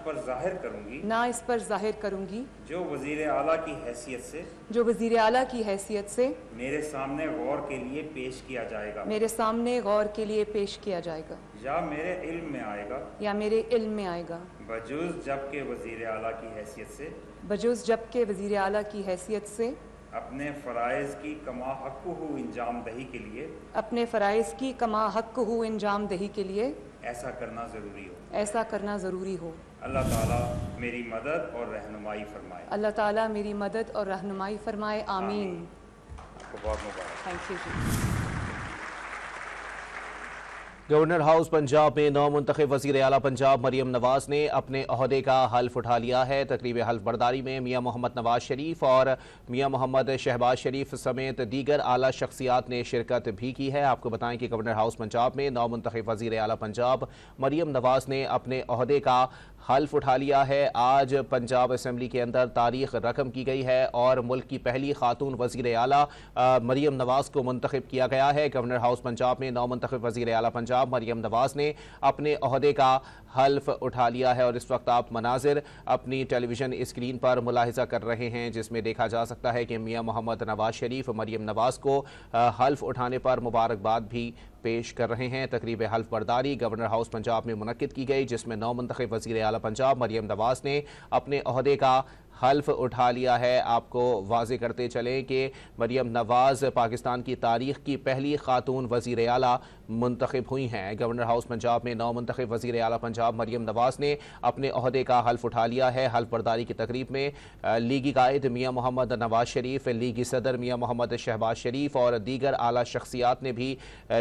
पर ज़ाहिर करूंगी जो वज़ीर आला की हैसियत से मेरे सामने गौर के लिए पेश किया जाएगा या मेरे इल्म में आएगा बजूज़ जबकि वज़ीर आला की हैसियत से अपने फ़राइज़ की कमा हक़्क़ुहु इंजाम दही के लिए ऐसा करना ज़रूरी हो। अल्लाह ताला मेरी मदद और रहनुमाई फरमाए। आमीन। आपको बहुत मुबारक। Thank you. Governor house Punjab में नौमुंतखब वज़ीर आला पंजाब मरियम नवाज ने अपने ओहदे का हल्फ उठा लिया है। तकरीब हल्फ बर्दारी में मियां मोहम्मद नवाज शरीफ और मियां मोहम्मद शहबाज शरीफ समेत दीगर आला शख्सियात ने शिरकत भी की है। आपको बताएं कि गवर्नर हाउस पंजाब में नौमुंतखब वज़ीर आला पंजाब मरियम नवाज ने अपने ओहदे का हल्फ उठा लिया है। आज पंजाब असम्बली के अंदर तारीख रकम की गई है और मुल्क की पहली खातून वज़ीर आला मरियम नवाज को मुंतखब किया गया है। गवर्नर हाउस पंजाब में नौमुंतखब वज़ीर आला पंजाब मरियम नवाज ने अपने ओहदे का हल्फ उठा लिया है और इस वक्त आप मनाजिर अपनी टेलीविज़न स्क्रीन पर मुलाहिज़ा कर रहे हैं, जिसमें देखा जा सकता है कि मियां मोहम्मद नवाज शरीफ मरियम नवाज को हल्फ उठाने पर मुबारकबाद भी पेश कर रहे हैं। तकरीब हल्फ बर्दारी गवर्नर हाउस पंजाब में मुनक्किद की गई, जिसमें नौमुंतखब वज़ीर आला पंजाब मरियम नवाज ने अपने ओहदे का हल्फ उठा लिया है। आपको वाज़े करते चलें कि मरियम नवाज पाकिस्तान की तारीख की पहली खातून वज़ीर आला मुंतखब हुई हैं। गवर्नर हाउस पंजाब में नौमुंतखब वज़ीर आला पंजाब मरियम नवाज ने अपने ओहदे का हल्फ उठा लिया है। हल्फ बर्दारी की तकरीब में लीगी कायद मियां मोहम्मद नवाज शरीफ, लीगी सदर मियां मोहम्मद शहबाज शरीफ और दीगर आला शख्सियात ने भी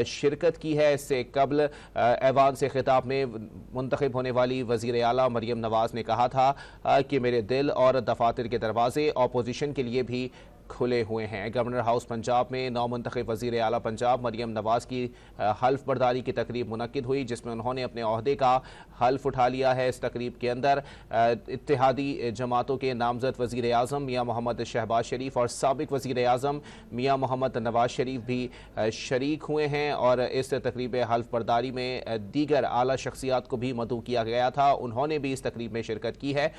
शिरकत की है। इससे कबल ऐवान से खिताब में मुंतखब होने वाली वज़ीर आला मरियम नवाज ने कहा था कि मेरे दिल और दफातर के दरवाजे अपोजिशन के लिए भी खुले हुए हैं। गवर्नर हाउस पंजाब में नौमुंतखब वज़ीर आला पंजाब मरियम नवाज की हल्फ बर्दारी की तकरीब मुनक्किद हुई, जिसमें उन्होंने अपने ओहदे का हल्फ उठा लिया है। इस तकरीब के अंदर इत्तेहादी जमातों के नामजद वज़ीर आज़म मियां मोहम्मद शहबाज शरीफ और साबिक वज़ीर आज़म मियां मोहम्मद नवाज शरीफ भी शरीक हुए हैं और इस तकरीब हल्फ बर्दारी में दीगर आला शख्सियात को भी मदऊ किया गया था, उन्होंने भी इस तकरीब में शिरकत की है।